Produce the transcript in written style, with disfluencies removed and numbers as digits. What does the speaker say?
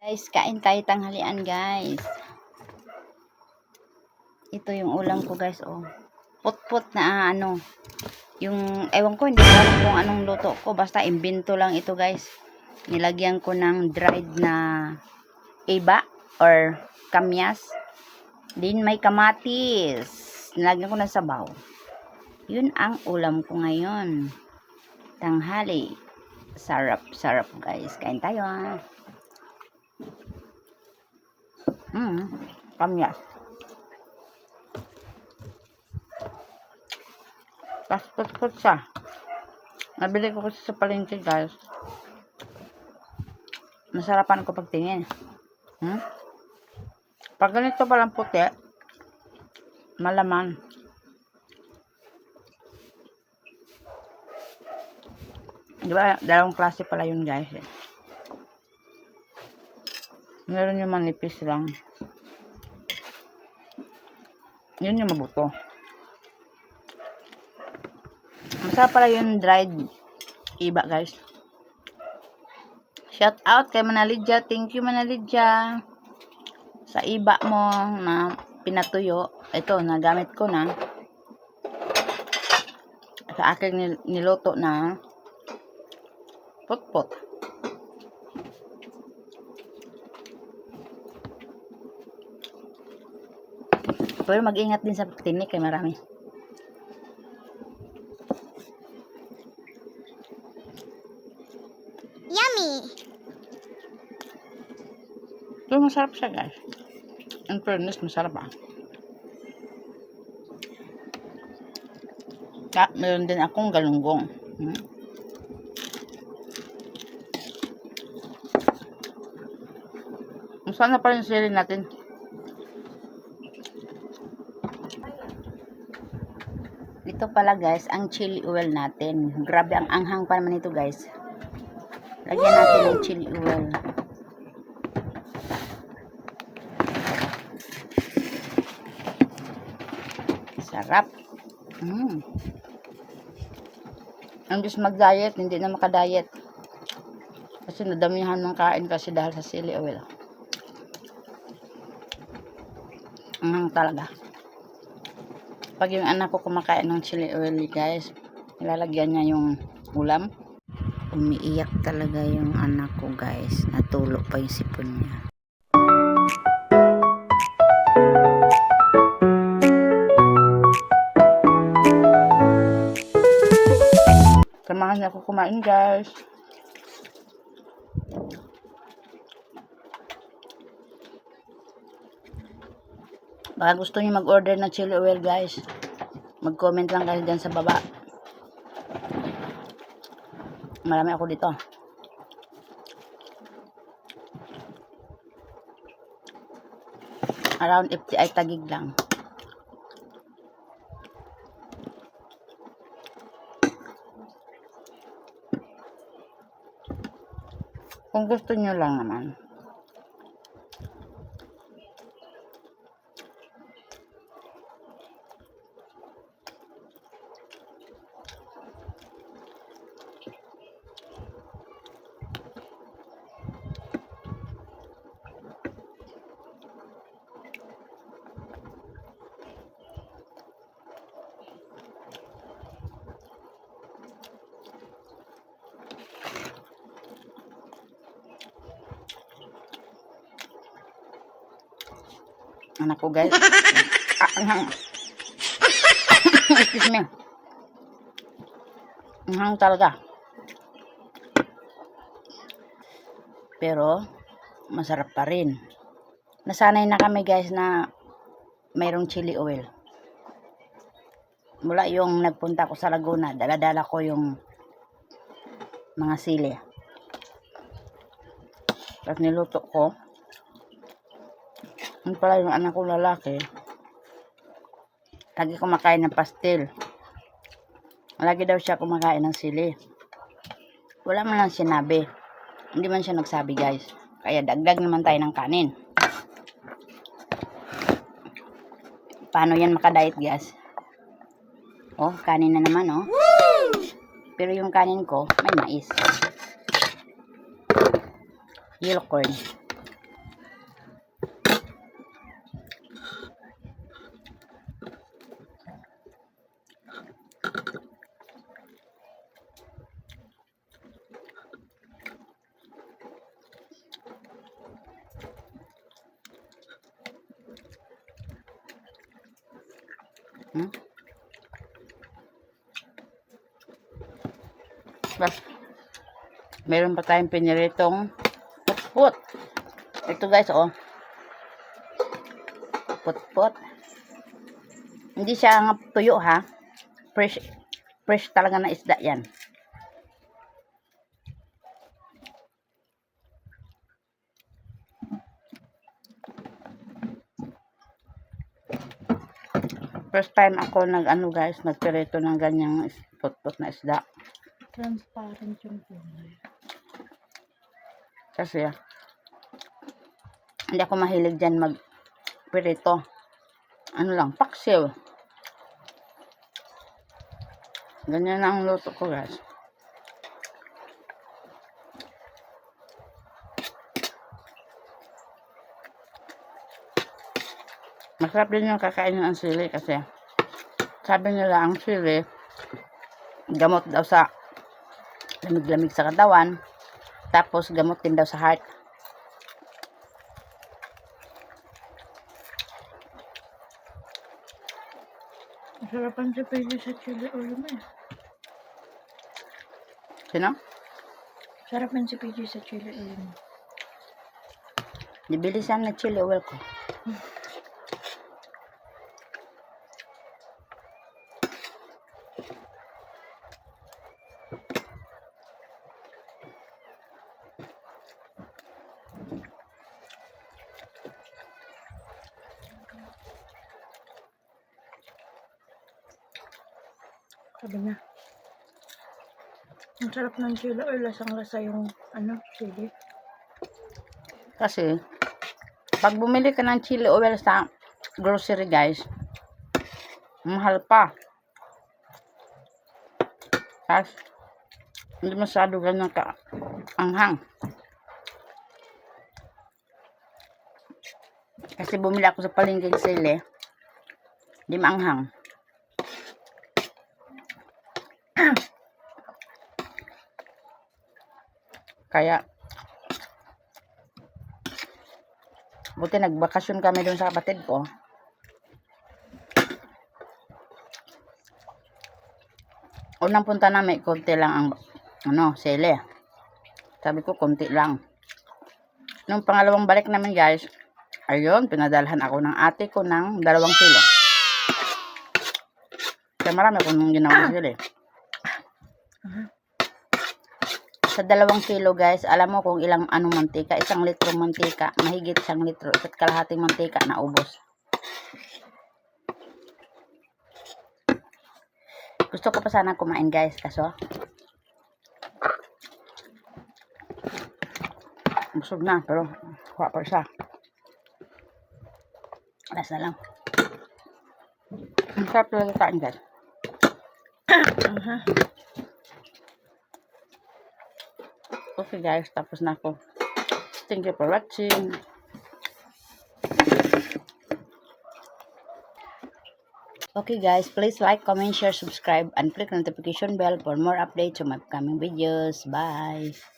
Guys, kain tayo tanghalian, guys. Ito yung ulam ko, guys, oh. Put-put na yung ewan ko, hindi ko alam kung anong luto ko, basta imbento lang ito, guys. Nilagyan ko ng dried na iba or kamyas. Din may kamatis. Nilagyan ko ng sabaw. Yun ang ulam ko ngayon. Tanghali. Sarap, guys. Kain tayo, ah. Kamyas. Paspot siya. Nabili ko kasi sa palengke, guys. Masarapan ko pagtingin. Pag ganito palang puti, malaman. Diba, dalawang klase pala yun, guys. Meron yung manipis lang. Yun yung mabuto. Masarap pala yung dried iba, guys. Shout out kay Manalidja. Thank you, Manalidja. Sa iba mo na pinatuyo. Ito, nagamit ko na. Sa aking niluto na put-put. Pero mag-ingat din sa tinik kay marami. Yummy! Pero masarap siya, guys. In fairness, masarap, ah. Meron din akong galunggong. Sana pa rin sili natin. Ito pala, guys, ang chili oil natin. Grabe, ang anghang pa naman ito, guys. Lagyan natin ng chili oil. Sarap. Ang gusto mag-diet, hindi na maka-diet. Kasi nadamihan ng kain kasi dahil sa chili oil. Talaga. Pag yung anak ko kumakain ng chili oil, guys, nilalagyan niya yung ulam. Umiiyak talaga yung anak ko, guys. Natulo pa yung sipon niya. Samahan niya ako kumain, guys. Baka gusto niyo mag-order ng chili oil, guys, mag-comment lang kayo dyan sa baba. Marami ako dito. Around 50 ay tagig lang. Kung gusto niyo lang naman. Anak ko, guys. Excuse me. Anghang talaga. Pero, masarap pa rin. Nasanay na kami, guys, na mayroong chili oil. Mula yung nagpunta ko sa Laguna, dala-dala ko yung mga sili. Tapos niluto ko. Yung pala yung anak ko lalaki, lagi kumakain ng pastil. Lagi daw siya kumakain ng sili. Wala man lang sinabi. Hindi man siya nagsabi, guys. Kaya dagdag naman tayo ng kanin. Paano yan makadiet, guys? Oh, kanin na naman, oh. Pero yung kanin ko, may mais. Yellow corn. Hmm? Tapos, meron pa tayong piniritong put-put. Ito guys, oh. Put-put. Hindi siya nga tuyo ha. Fresh, fresh talaga na isda yan. First time ako guys, nagpirito ng ganyang put-put na isda. Transparent yung kulay. Kasi hindi ako mahilig dyan magpirito. Ano lang, paksiw. Ganyan ang luto ko guys. Masarap din yung kakainin ang sili kasi sabi nila ang sili gamot daw sa lamig-lamig sa katawan, tapos gamot din daw sa heart. Sarapan si PJ sa chili oil mo eh. Sino? Sarapan si PJ sa chili oil mo. Nibilisan na chili oil ko. Sabi niya. Ang sarap ng chili oil. Lasang-lasa yung chili. Kasi pag bumili ka ng chili oil sa grocery guys, mahal pa. Tapos hindi masyado ganyan ka anghang. Kasi bumili ako sa palengke ng sili, hindi maanghang. Kaya buti nagbakasyon kami doon sa kapatid ko. Unang punta namin, konti lang ang sili. Sabi ko, konti lang. Nung pangalawang balik namin guys, ayun, pinadalhan ako ng ate ko ng 2 kilo. Kaya marami akong ginawa ng sili. Sa 2 kilo guys, alam mo kung ilang mantika, 1 litro mantika, mahigit 1 litro, at kalahating mantika na ubos. Gusto ko pa sana kumain guys, kaso busog na, pero kuha pa siya. Alas na lang. Ang sarap talaga kain guys. Okay guys, tapos na ako. Thank you for watching. Okay guys, please like, comment, share, subscribe, and click notification bell for more updates on my upcoming videos. Bye!